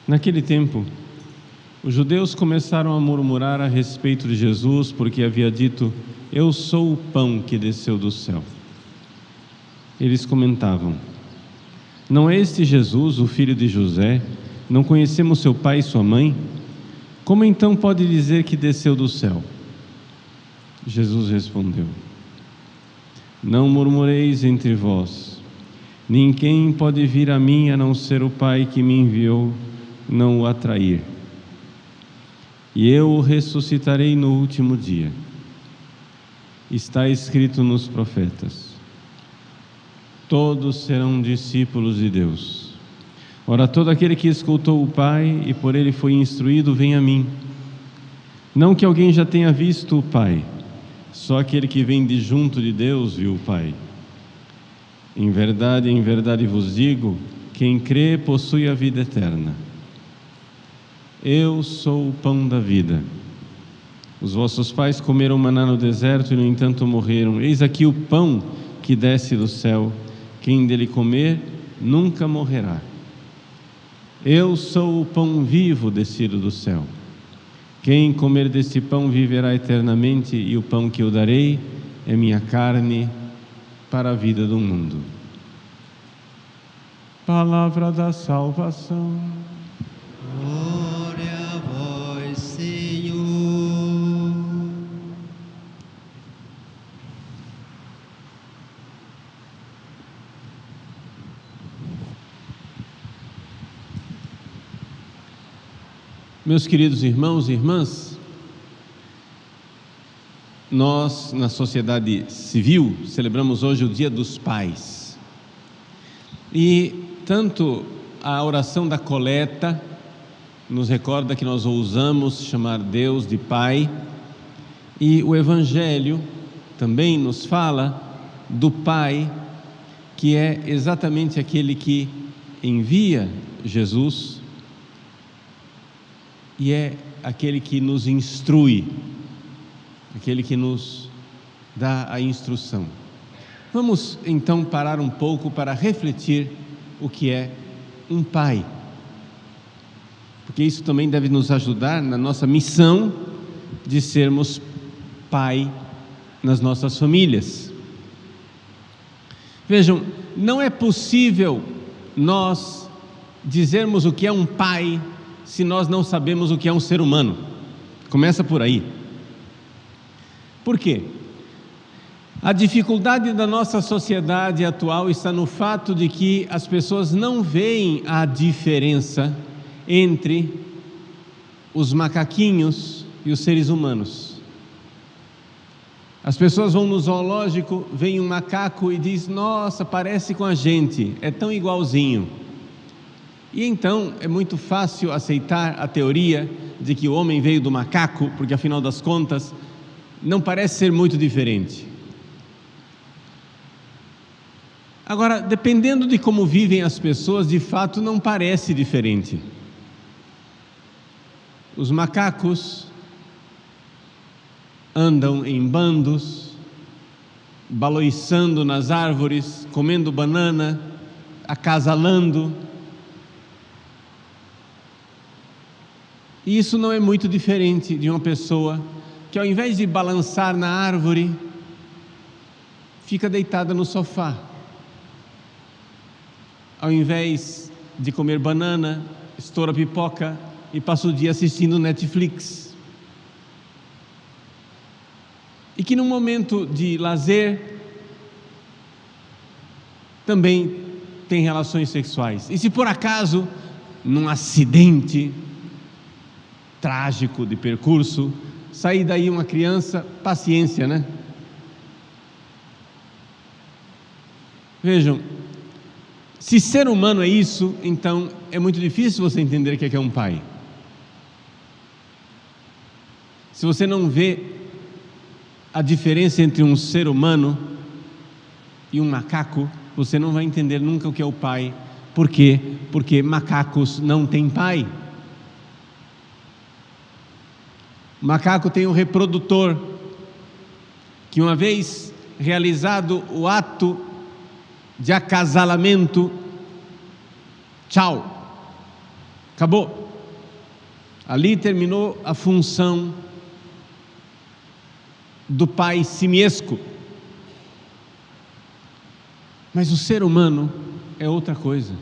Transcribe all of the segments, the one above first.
Naquele tempo, os judeus começaram a murmurar a respeito de Jesus, porque havia dito: "Eu sou o pão que desceu do céu." Eles comentavam: "Não é este Jesus, o filho de José? Não conhecemos seu pai e sua mãe? Como então pode dizer que desceu do céu?" Jesus respondeu: "Não murmureis entre vós. Ninguém pode vir a mim a não ser o Pai que me enviou não o atrair. E eu o ressuscitarei no último dia. Está escrito nos profetas: todos serão discípulos de Deus. Ora, todo aquele que escutou o Pai e por ele foi instruído, vem a mim. Não que alguém já tenha visto o Pai, só aquele que vem de junto de Deus viu o Pai. Em verdade vos digo, quem crê possui a vida eterna. Eu sou o pão da vida. Os vossos pais comeram maná no deserto e, no entanto, morreram. Eis aqui o pão que desce do céu. Quem dele comer, nunca morrerá. Eu sou o pão vivo descido do céu. Quem comer desse pão viverá eternamente, e o pão que eu darei é minha carne para a vida do mundo. Palavra da salvação. Glória a vós, Senhor. Meus queridos irmãos e irmãs, nós, na sociedade civil, celebramos hoje o Dia dos Pais. E tanto a oração da coleta nos recorda que nós ousamos chamar Deus de Pai, e o Evangelho também nos fala do Pai, que é exatamente aquele que envia Jesus e é aquele que nos instrui, aquele que nos dá a instrução. Vamos então parar um pouco para refletir o que é um pai, porque isso também deve nos ajudar na nossa missão de sermos pai nas nossas famílias. Vejam, não é possível nós dizermos o que é um pai se nós não sabemos o que é um ser humano. Começa por aí. Por quê? A dificuldade da nossa sociedade atual está no fato de que as pessoas não veem a diferença entre os macaquinhos e os seres humanos. As pessoas vão no zoológico, veem um macaco e diz: "Nossa, parece com a gente, é tão igualzinho." E então é muito fácil aceitar a teoria de que o homem veio do macaco, porque afinal das contas não parece ser muito diferente. Agora, dependendo de como vivem as pessoas, de fato não parece diferente. Os macacos andam em bandos, baloiçando nas árvores, comendo banana, acasalando. E isso não é muito diferente de uma pessoa que, ao invés de balançar na árvore, fica deitada no sofá. Ao invés de comer banana, estoura pipoca e passa o dia assistindo Netflix. E que num momento de lazer também tem relações sexuais. E se por acaso, num acidente trágico de percurso, sair daí uma criança, paciência, né? Vejam, se ser humano é isso, então é muito difícil você entender o que é um pai. Se você não vê a diferença entre um ser humano e um macaco, você não vai entender nunca o que é o pai. Por quê? Porque macacos não têm pai. O macaco tem um reprodutor, que uma vez realizado o ato de acasalamento, tchau, Acabou. Ali terminou a função do pai simiesco. Mas o ser humano é outra coisa.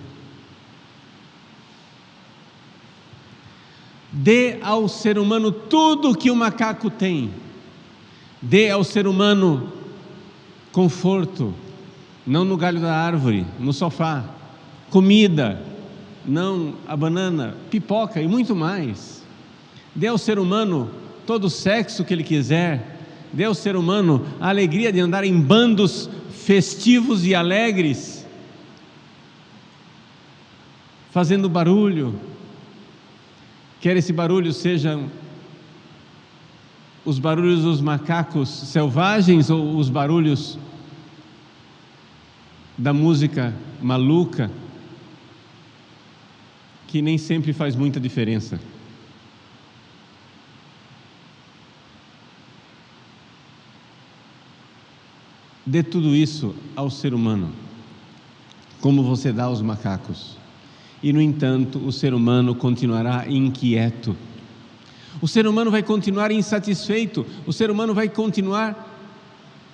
Dê ao ser humano tudo o que o macaco tem. Dê ao ser humano conforto, não no galho da árvore, no sofá. Comida, não a banana, pipoca e muito mais. Dê ao ser humano todo o sexo que ele quiser. Dê ao ser humano a alegria de andar em bandos festivos e alegres, fazendo barulho, quer esse barulho sejam os barulhos dos macacos selvagens ou os barulhos da música maluca, que nem sempre faz muita diferença. Dê tudo isso ao ser humano, como você dá aos macacos. E, no entanto, o ser humano continuará inquieto. O ser humano vai continuar insatisfeito. O ser humano vai continuar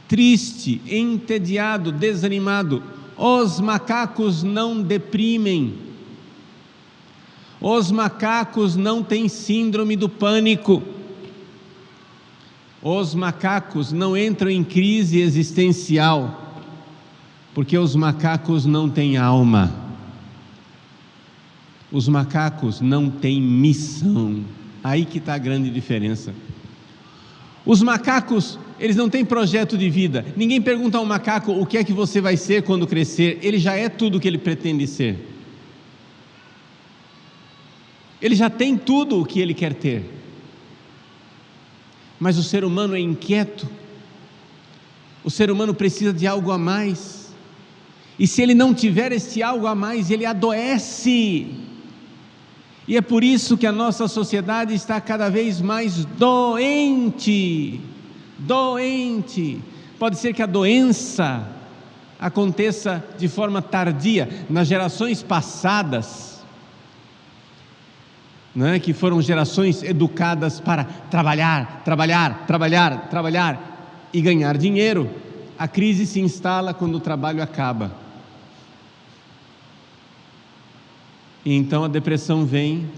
triste, entediado, desanimado. Os macacos não deprimem. Os macacos não têm síndrome do pânico. Os macacos não entram em crise existencial, porque os macacos não têm alma. Os macacos não têm missão. Aí que está a grande diferença. Os macacos, eles não têm projeto de vida. Ninguém pergunta ao macaco o que é que você vai ser quando crescer. Ele já é tudo o que ele pretende ser. Ele já tem tudo o que ele quer ter. Mas o ser humano é inquieto. O ser humano precisa de algo a mais. E se ele não tiver esse algo a mais, ele adoece. E é por isso que a nossa sociedade está cada vez mais doente. Doente. Pode ser que a doença aconteça de forma tardia, nas gerações passadas, que foram gerações educadas para trabalhar e ganhar dinheiro. A crise se instala quando o trabalho acaba. E então a depressão vem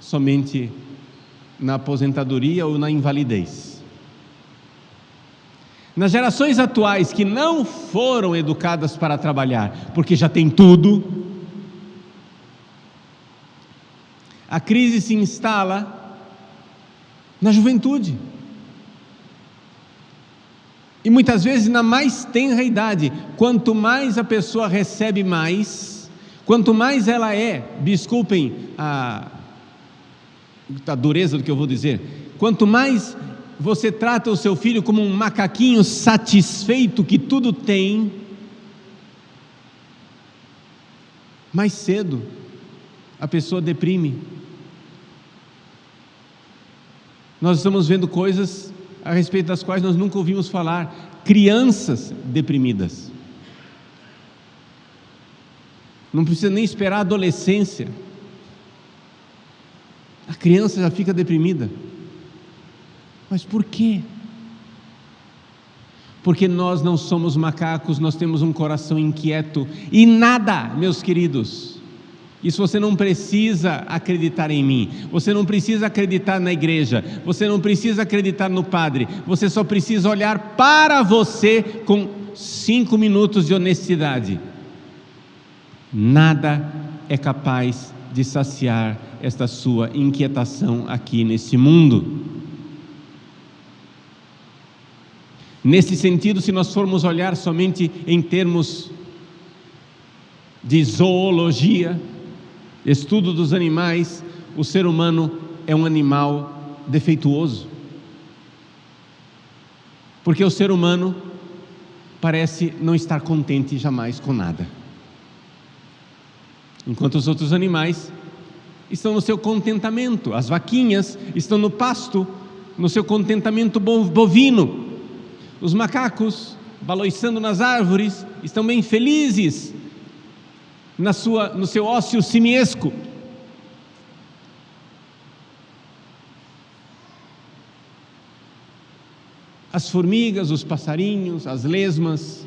somente na aposentadoria ou na invalidez. Nas gerações atuais que não foram educadas para trabalhar, porque já tem tudo, a crise se instala na juventude. E muitas vezes na mais tenra idade. Quanto mais a pessoa recebe mais, quanto mais ela é, desculpem a dureza do que eu vou dizer, quanto mais você trata o seu filho como um macaquinho satisfeito que tudo tem, mais cedo a pessoa deprime. Nós estamos vendo coisas a respeito das quais nós nunca ouvimos falar. Crianças deprimidas. Não precisa nem esperar a adolescência. A criança já fica deprimida. Mas por quê? Porque nós não somos macacos, nós temos um coração inquieto. E nada, meus queridos, isso você não precisa acreditar em mim, você não precisa acreditar na igreja, você não precisa acreditar no padre, você só precisa olhar para você com 5 minutos de honestidade. Nada é capaz de saciar esta sua inquietação aqui nesse mundo. Nesse sentido, se nós formos olhar somente em termos de zoologia, estudo dos animais, o ser humano é um animal defeituoso. Porque o ser humano parece não estar contente jamais com nada. Enquanto os outros animais estão no seu contentamento. As vaquinhas estão no pasto, no seu contentamento bovino. Os macacos, baloiçando nas árvores, estão bem felizes no seu ócio simiesco. as formigas, os passarinhos, as lesmas,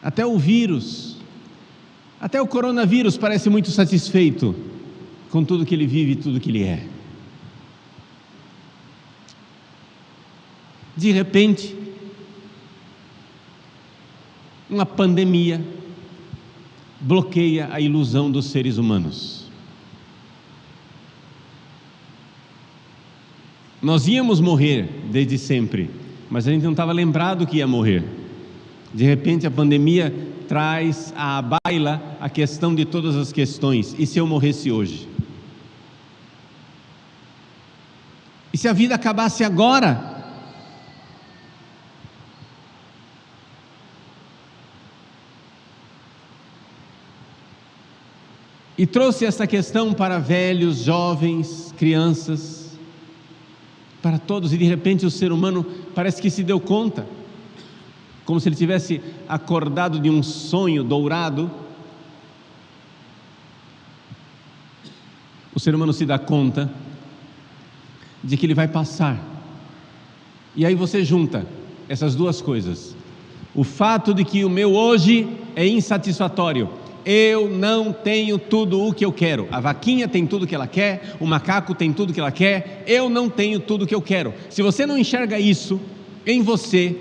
até o vírus, até o coronavírus parece muito satisfeito com tudo que ele vive e tudo que ele é. De repente, uma pandemia bloqueia a ilusão dos seres humanos. Nós íamos morrer desde sempre, mas a gente não estava lembrado que ia morrer. De repente a pandemia traz à baila a questão de todas as questões. E se eu morresse hoje? E se a vida acabasse agora? E trouxe essa questão para velhos, jovens, crianças, para todos, e de repente o ser humano parece que se deu conta, como se ele tivesse acordado de um sonho dourado. O ser humano se dá conta de que ele vai passar, e aí você junta essas duas coisas: o fato de que o meu hoje é insatisfatório. Eu não tenho tudo o que eu quero. A vaquinha tem tudo o que ela quer, o macaco tem tudo o que ela quer, eu não tenho tudo o que eu quero. Se você não enxerga isso em você,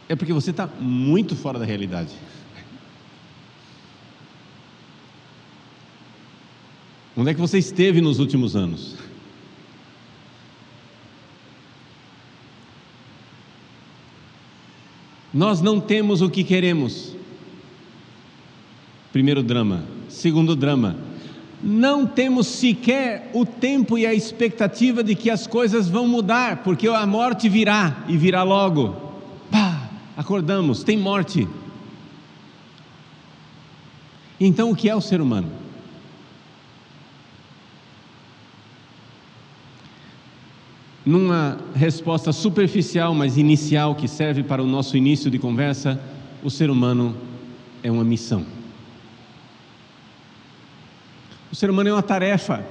é porque você está muito fora da realidade. Onde é que você esteve nos últimos anos? Nós não temos o que queremos. Primeiro drama. Segundo drama, não temos sequer o tempo e a expectativa de que as coisas vão mudar, porque a morte virá, e virá logo. Pá, acordamos, tem morte. Então o que é o ser humano? Numa resposta superficial, mas inicial, que serve para o nosso início de conversa, o ser humano é uma missão. O ser humano é uma tarefa.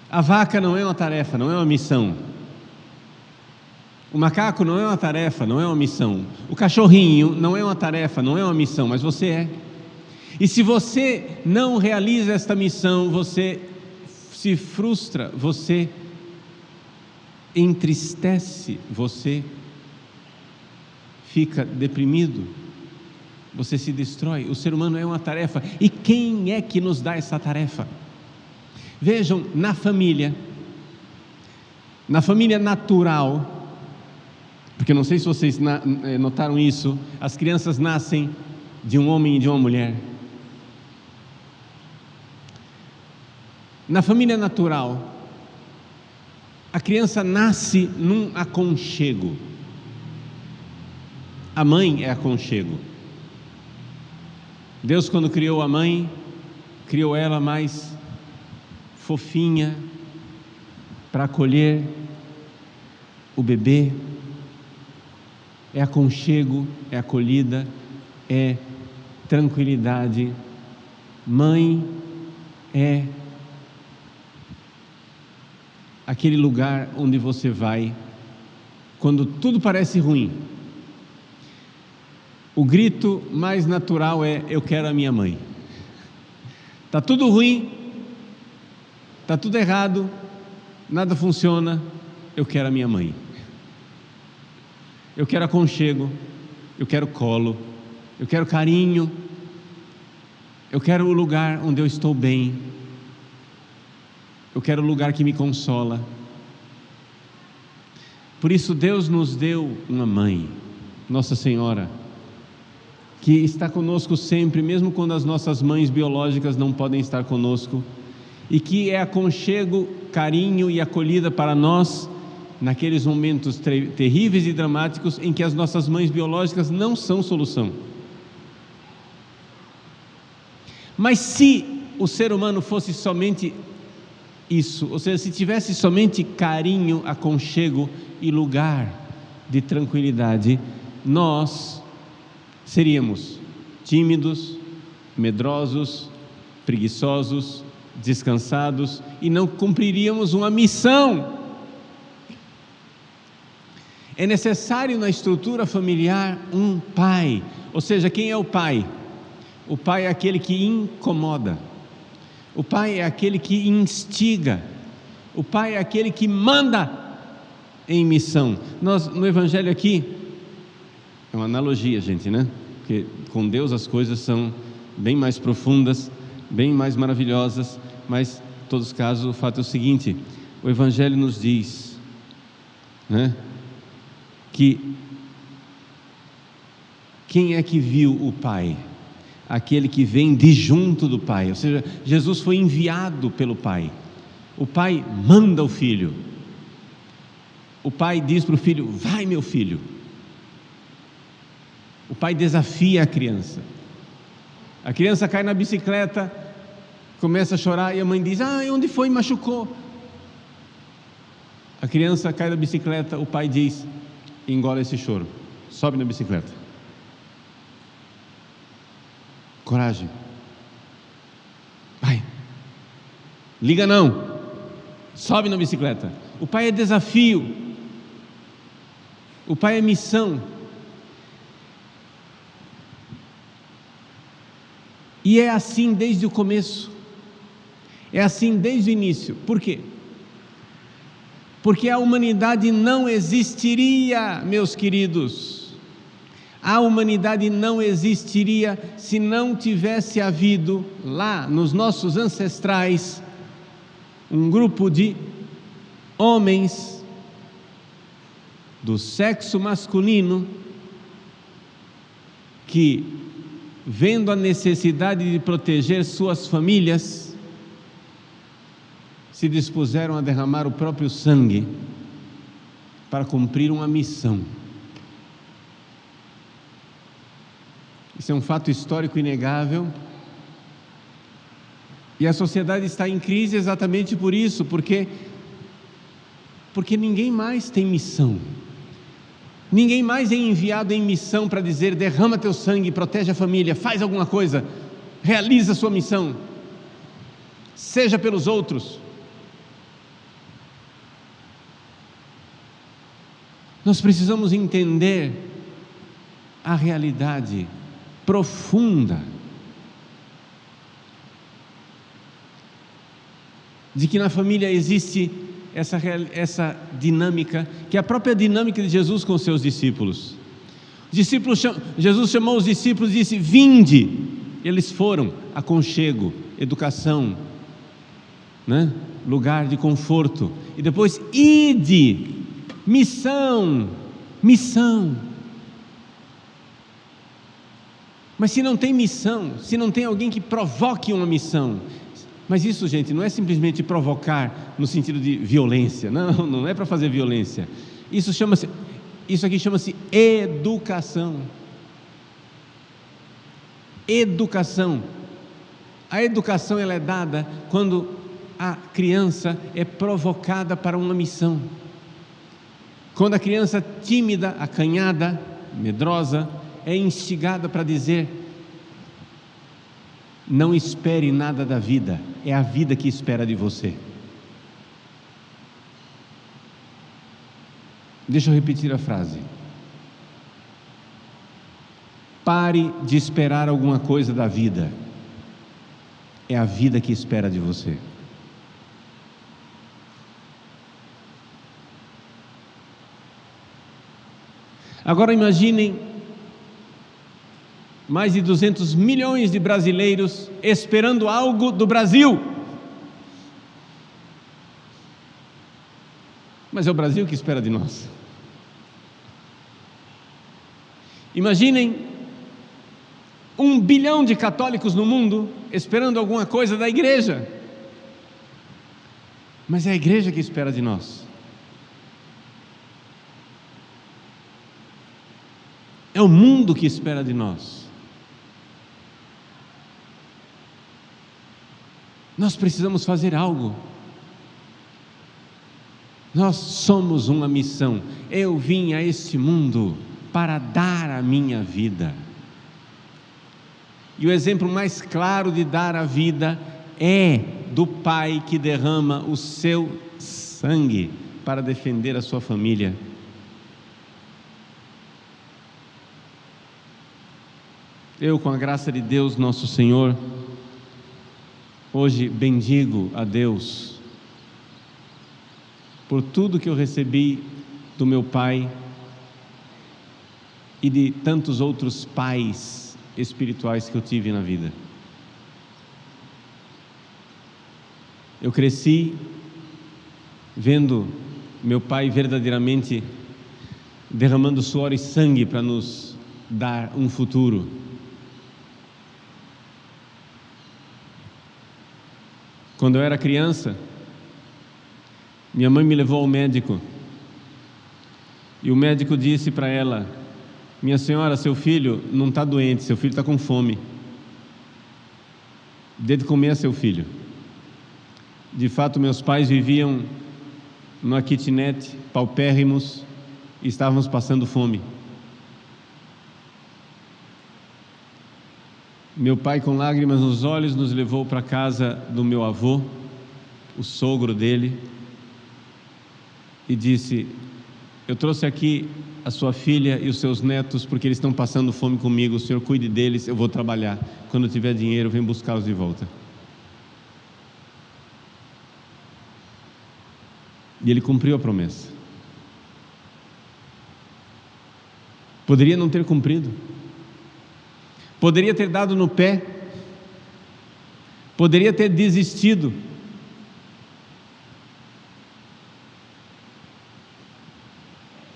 A vaca não é uma tarefa, não é uma missão. O macaco não é uma tarefa, não é uma missão. O cachorrinho não é uma tarefa, não é uma missão, mas você é. E se você não realiza esta missão, você se frustra, você entristece, você fica deprimido, você se destrói. O ser humano é uma tarefa. E quem é que nos dá essa tarefa? Vejam, na família natural, porque não sei se vocês notaram isso, as crianças nascem de um homem e de uma mulher. Na família natural, a criança nasce num aconchego. A mãe é aconchego. Deus, quando criou a mãe, criou ela mais fofinha para acolher o bebê. É aconchego, é acolhida, é tranquilidade. Mãe é aquele lugar onde você vai quando tudo parece ruim. O grito mais natural é: eu quero a minha mãe. Está tudo ruim, está tudo errado, nada funciona, eu quero a minha mãe. Eu quero aconchego, eu quero colo, eu quero carinho, eu quero o lugar onde eu estou bem, eu quero o lugar que me consola. Por isso Deus nos deu uma mãe, Nossa Senhora, que está conosco sempre, mesmo quando as nossas mães biológicas não podem estar conosco, e que é aconchego, carinho e acolhida para nós, naqueles momentos terríveis e dramáticos em que as nossas mães biológicas não são solução. Mas se o ser humano fosse somente isso, ou seja, se tivesse somente carinho, aconchego e lugar de tranquilidade, nós seríamos tímidos, medrosos, preguiçosos, descansados e não cumpriríamos uma missão. É necessário na estrutura familiar um pai. Ou seja, quem é o pai? O pai é aquele que incomoda. O pai é aquele que instiga. O pai é aquele que manda em missão. Nós, no Evangelho aqui, é uma analogia, gente, né? Porque com Deus as coisas são bem mais profundas, bem mais maravilhosas, mas, em todos os casos, o fato é o seguinte: o Evangelho nos diz, né, que quem é que viu o Pai? Aquele que vem de junto do Pai, ou seja, Jesus foi enviado pelo Pai. O Pai manda o Filho. O Pai diz para o Filho: vai, meu filho. O Pai desafia a criança. A criança cai na bicicleta, começa a chorar, e a mãe diz: onde foi? Machucou. A criança cai da bicicleta, o pai diz: engole esse choro, sobe na bicicleta. Coragem. Vai. Liga não. Sobe na bicicleta. O pai é desafio. O pai é missão. E é assim desde o começo. É assim desde o início. Por quê? Porque a humanidade não existiria, meus queridos. A humanidade não existiria se não tivesse havido lá nos nossos ancestrais um grupo de homens do sexo masculino que, vendo a necessidade de proteger suas famílias, se dispuseram a derramar o próprio sangue para cumprir uma missão. Isso é um fato histórico inegável, e a sociedade está em crise exatamente por isso, porque ninguém mais tem missão, ninguém mais é enviado em missão para dizer: derrama teu sangue, protege a família, faz alguma coisa, realiza a sua missão, seja pelos outros. Nós precisamos entender a realidade profunda de que na família existe essa dinâmica, que é a própria dinâmica de Jesus com os seus discípulos. Jesus chamou os discípulos e disse: vinde. Eles foram. Aconchego, educação, né? Lugar de conforto. E depois: ide. Missão. Mas se não tem missão, se não tem alguém que provoque uma missão, mas isso, gente, não é simplesmente provocar no sentido de violência, não é para fazer violência. Isso aqui chama-se educação. Educação. A educação, ela é dada quando a criança é provocada para uma missão. Quando a criança tímida, acanhada, medrosa, é instigada para dizer: não espere nada da vida, é a vida que espera de você. Deixa eu repetir a frase: pare de esperar alguma coisa da vida, é a vida que espera de você. Agora imaginem mais de 200 milhões de brasileiros esperando algo do Brasil. Mas é o Brasil que espera de nós. Imaginem 1 bilhão de católicos no mundo esperando alguma coisa da igreja. Mas é a igreja que espera de nós. É o mundo que espera de nós. Nós precisamos fazer algo. Nós somos uma missão. Eu vim a este mundo para dar a minha vida. E o exemplo mais claro de dar a vida é do pai que derrama o seu sangue para defender a sua família. Eu, com a graça de Deus, nosso Senhor, hoje bendigo a Deus por tudo que eu recebi do meu pai e de tantos outros pais espirituais que eu tive na vida. Eu cresci vendo meu pai verdadeiramente derramando suor e sangue para nos dar um futuro. Quando eu era criança, minha mãe me levou ao médico e o médico disse para ela: minha senhora, seu filho não está doente, seu filho está com fome. Dê de comer a seu filho. De fato, meus pais viviam numa kitnet, paupérrimos, e estávamos passando fome. Meu pai, com lágrimas nos olhos, nos levou para a casa do meu avô, o sogro dele, e disse: eu trouxe aqui a sua filha e os seus netos porque eles estão passando fome comigo, o senhor cuide deles, eu vou trabalhar, quando eu tiver dinheiro eu venho buscá-los de volta. E ele cumpriu a promessa. Poderia não ter cumprido, poderia ter dado no pé, poderia ter desistido,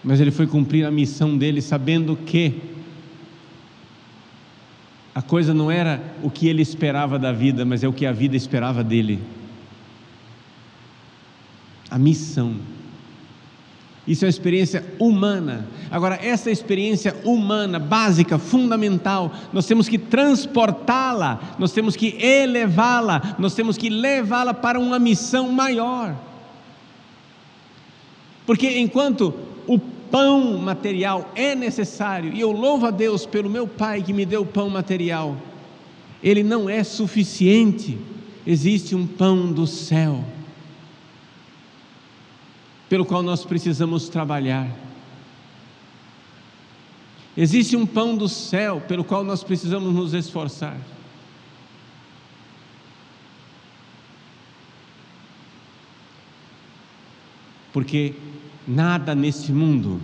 mas ele foi cumprir a missão dele, sabendo que a coisa não era o que ele esperava da vida, mas é o que a vida esperava dele. A missão. Isso é uma experiência humana. Agora, essa experiência humana, básica, fundamental, nós temos que transportá-la, nós temos que elevá-la, nós temos que levá-la para uma missão maior. Porque enquanto o pão material é necessário, e eu louvo a Deus pelo meu pai que me deu o pão material, ele não é suficiente. Existe um pão do céu pelo qual nós precisamos trabalhar. Existe um pão do céu pelo qual nós precisamos nos esforçar. Porque nada neste mundo,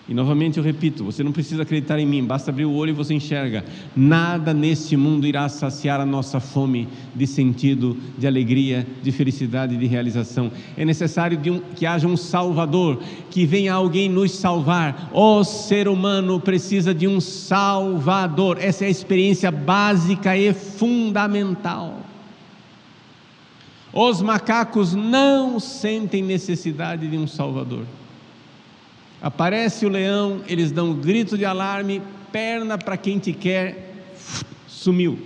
e novamente eu repito, você não precisa acreditar em mim, basta abrir o olho e você enxerga, nada neste mundo irá saciar a nossa fome de sentido, de alegria, de felicidade, de realização. É necessário que haja um Salvador, que venha alguém nos salvar. O ser humano precisa de um Salvador. Essa é a experiência básica e fundamental. Os macacos não sentem necessidade de um Salvador. Aparece o leão, eles dão um grito de alarme, perna para quem te quer, sumiu.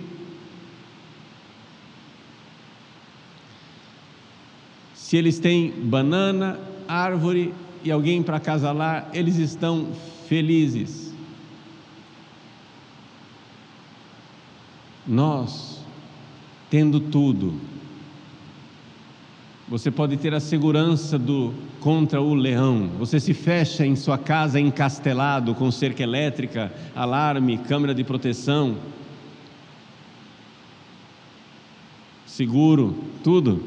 Se eles têm banana, árvore e alguém para acasalar, eles estão felizes. Nós, tendo tudo, você pode ter a segurança contra o leão. Você se fecha em sua casa encastelado, com cerca elétrica, alarme, câmera de proteção, seguro, tudo.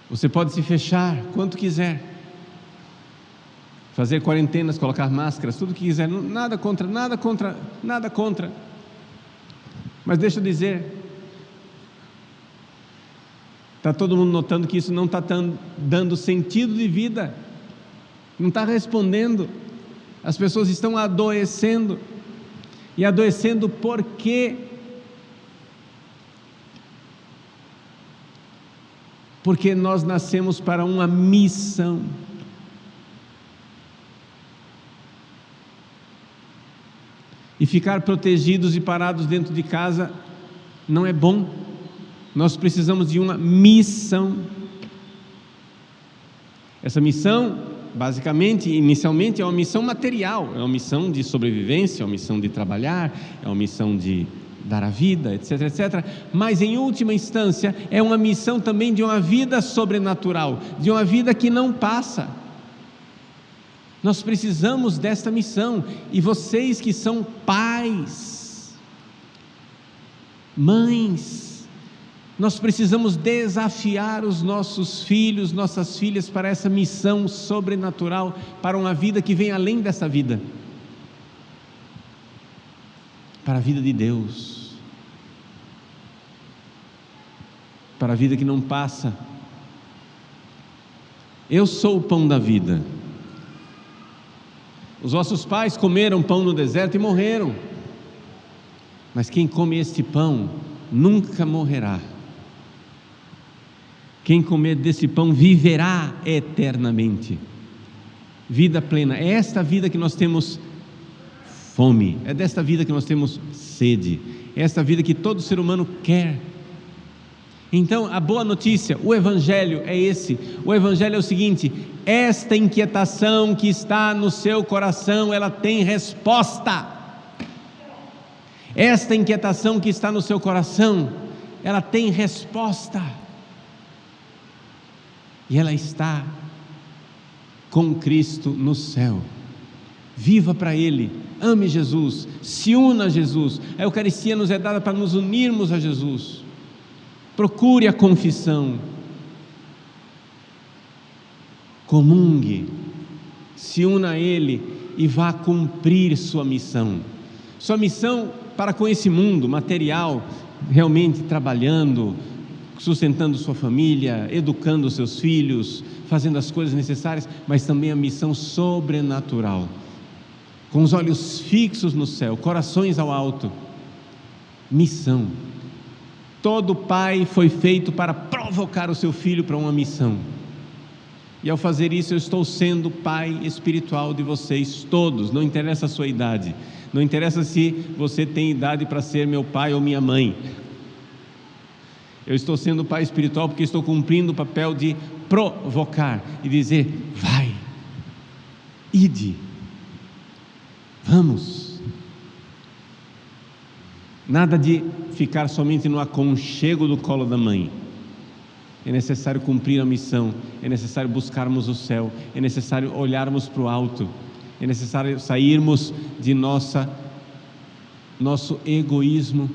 Você pode se fechar quanto quiser, fazer quarentenas, colocar máscaras, tudo que quiser, nada contra. Mas deixa eu dizer, está todo mundo notando que isso não está dando sentido de vida, não está respondendo. As pessoas estão adoecendo. E adoecendo por quê? Porque nós nascemos para uma missão. E ficar protegidos e parados dentro de casa não é bom. Nós precisamos de uma missão. Essa missão, basicamente, inicialmente, é uma missão material, é uma missão de sobrevivência, é uma missão de trabalhar, é uma missão de dar a vida, etc, etc. Mas, em última instância, é uma missão também de uma vida sobrenatural, de uma vida que não passa. Nós precisamos desta missão. E vocês que são pais, mães, nós precisamos desafiar os nossos filhos, nossas filhas para essa missão sobrenatural, para uma vida que vem além dessa vida, para a vida de Deus, para a vida que não passa. Eu sou o pão da vida. Os vossos pais comeram pão no deserto e morreram, mas quem come este pão nunca morrerá. Quem comer desse pão viverá eternamente. Vida plena. É esta vida que nós temos fome, é desta vida que nós temos sede, é esta vida que todo ser humano quer. Então, a boa notícia, o Evangelho é esse. O Evangelho é o seguinte: esta inquietação que está no seu coração, ela tem resposta. Esta inquietação que está no seu coração, ela tem resposta. E ela está com Cristo no céu. Viva para Ele, ame Jesus, se una a Jesus. A Eucaristia nos é dada para nos unirmos a Jesus. Procure a confissão, comungue, se una a Ele e vá cumprir sua missão para com esse mundo material, realmente trabalhando, sustentando sua família, educando seus filhos, fazendo as coisas necessárias, mas também a missão sobrenatural, com os olhos fixos no céu, corações ao alto. Missão. Todo pai foi feito para provocar o seu filho para uma missão, e ao fazer isso eu estou sendo pai espiritual de vocês todos. Não interessa a sua idade, não interessa se você tem idade para ser meu pai ou minha mãe. Eu estou sendo pai espiritual porque estou cumprindo o papel de provocar e dizer: vai, ide, vamos. Nada de ficar somente no aconchego do colo da mãe. É necessário cumprir a missão, é necessário buscarmos o céu, é necessário olharmos para o alto, é necessário sairmos de nosso egoísmo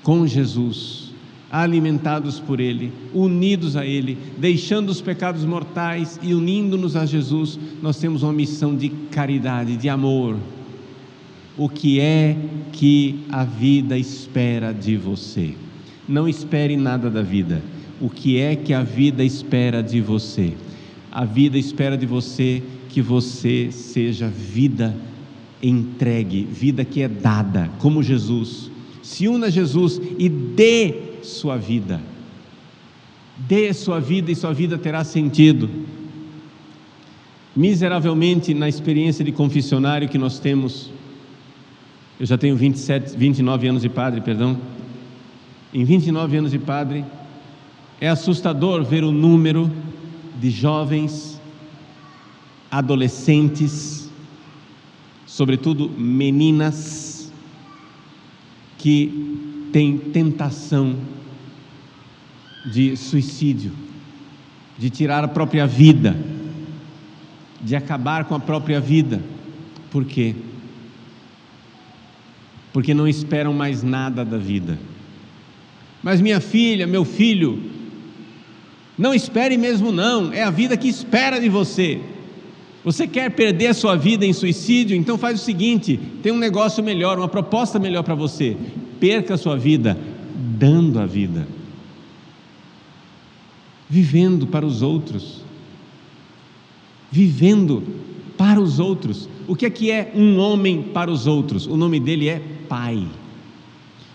com Jesus, alimentados por Ele, unidos a Ele, deixando os pecados mortais e unindo-nos a Jesus. Nós temos uma missão de caridade, de amor. O que é que a vida espera de você? Não espere nada da vida. O que é que a vida espera de você? A vida espera de você que você seja vida entregue, vida que é dada, como Jesus. Se una a Jesus e dê sua vida. Dê sua vida e sua vida terá sentido. Miseravelmente, na experiência de confessionário que nós temos, eu já tenho 29 anos de padre, Em 29 anos de padre, é assustador ver o número de jovens, adolescentes, sobretudo meninas, que têm tentação de suicídio, de tirar a própria vida, de acabar com a própria vida. Por quê? Porque não esperam mais nada da vida. Mas minha filha, meu filho, não espere mesmo não, é a vida que espera de você. Você quer perder a sua vida em suicídio? Então faz o seguinte, tem um negócio melhor, uma proposta melhor para você. Perca a sua vida dando a vida, vivendo para os outros, vivendo para os outros. O que é um homem para os outros? O nome dele é pai.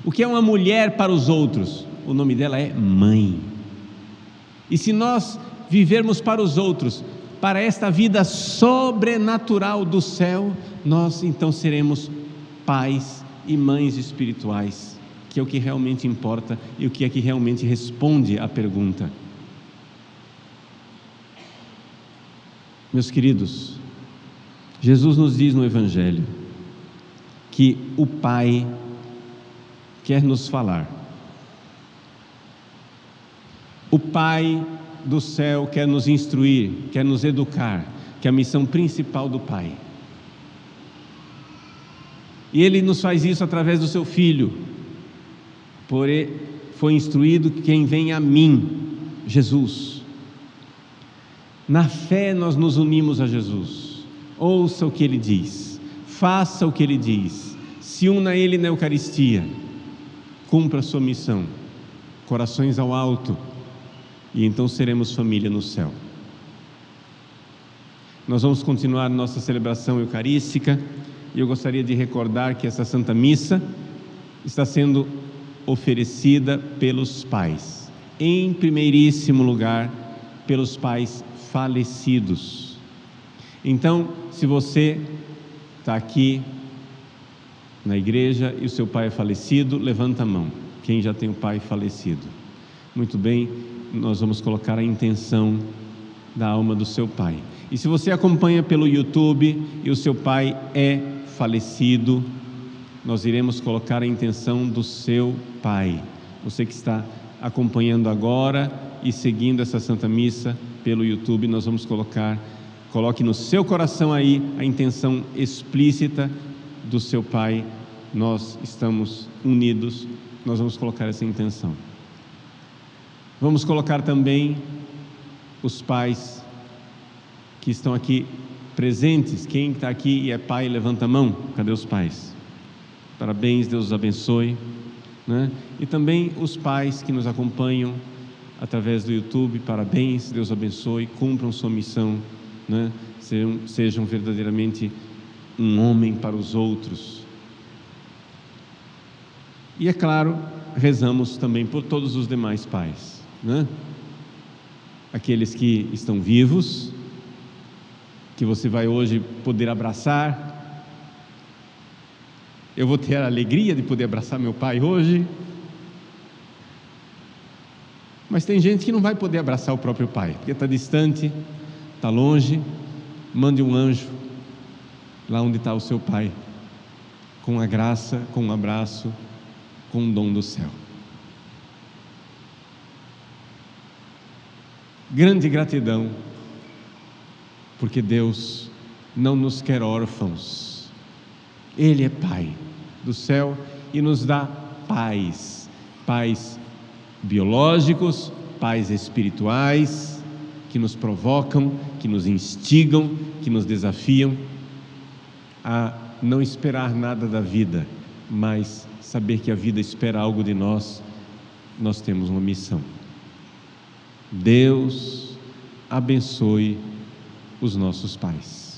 O que é uma mulher para os outros? O nome dela é mãe. E se nós vivermos para os outros, para esta vida sobrenatural do céu, nós então seremos pais e mães espirituais, que é o que realmente importa e o que é que realmente responde à pergunta. Meus queridos, Jesus nos diz no Evangelho que o Pai quer nos falar. O Pai do céu quer nos instruir, quer nos educar, que é a missão principal do Pai. E Ele nos faz isso através do Seu Filho. Foi instruído que quem vem a mim, Jesus. Na fé nós nos unimos a Jesus. Ouça o que Ele diz, faça o que Ele diz, se una a Ele na Eucaristia, cumpra a sua missão, corações ao alto, e então seremos família no céu. Nós vamos continuar nossa celebração eucarística, e eu gostaria de recordar que essa Santa Missa está sendo oferecida pelos pais, em primeiríssimo lugar, pelos pais falecidos. Então, se você está aqui na igreja e o seu pai é falecido, levanta a mão. Quem já tem o pai falecido? Muito bem, nós vamos colocar a intenção da alma do seu pai. E se você acompanha pelo YouTube e o seu pai é falecido, nós iremos colocar a intenção do seu pai. Você que está acompanhando agora e seguindo essa Santa Missa pelo YouTube, nós vamos coloque no seu coração aí a intenção explícita do seu pai. Nós estamos unidos, nós vamos colocar essa intenção. Vamos colocar também os pais que estão aqui presentes. Quem está aqui e é pai, levanta a mão. Cadê os pais? Parabéns, Deus os abençoe, né? E também os pais que nos acompanham através do YouTube, parabéns, Deus abençoe, cumpram sua missão, né? Sejam verdadeiramente um homem para os outros. E é claro, rezamos também por todos os demais pais, né? Aqueles que estão vivos, que você vai hoje poder abraçar. Eu vou ter a alegria de poder abraçar meu pai hoje, mas tem gente que não vai poder abraçar o próprio pai, porque está distante, está longe. Mande um anjo lá onde está o seu pai, com a graça, com um abraço, com um dom do céu. Grande gratidão, porque Deus não nos quer órfãos. Ele é Pai do céu e nos dá pais, pais biológicos, pais espirituais, que nos provocam, que nos instigam, que nos desafiam a não esperar nada da vida, mas saber que a vida espera algo de nós. Nós temos uma missão. Deus abençoe os nossos pais.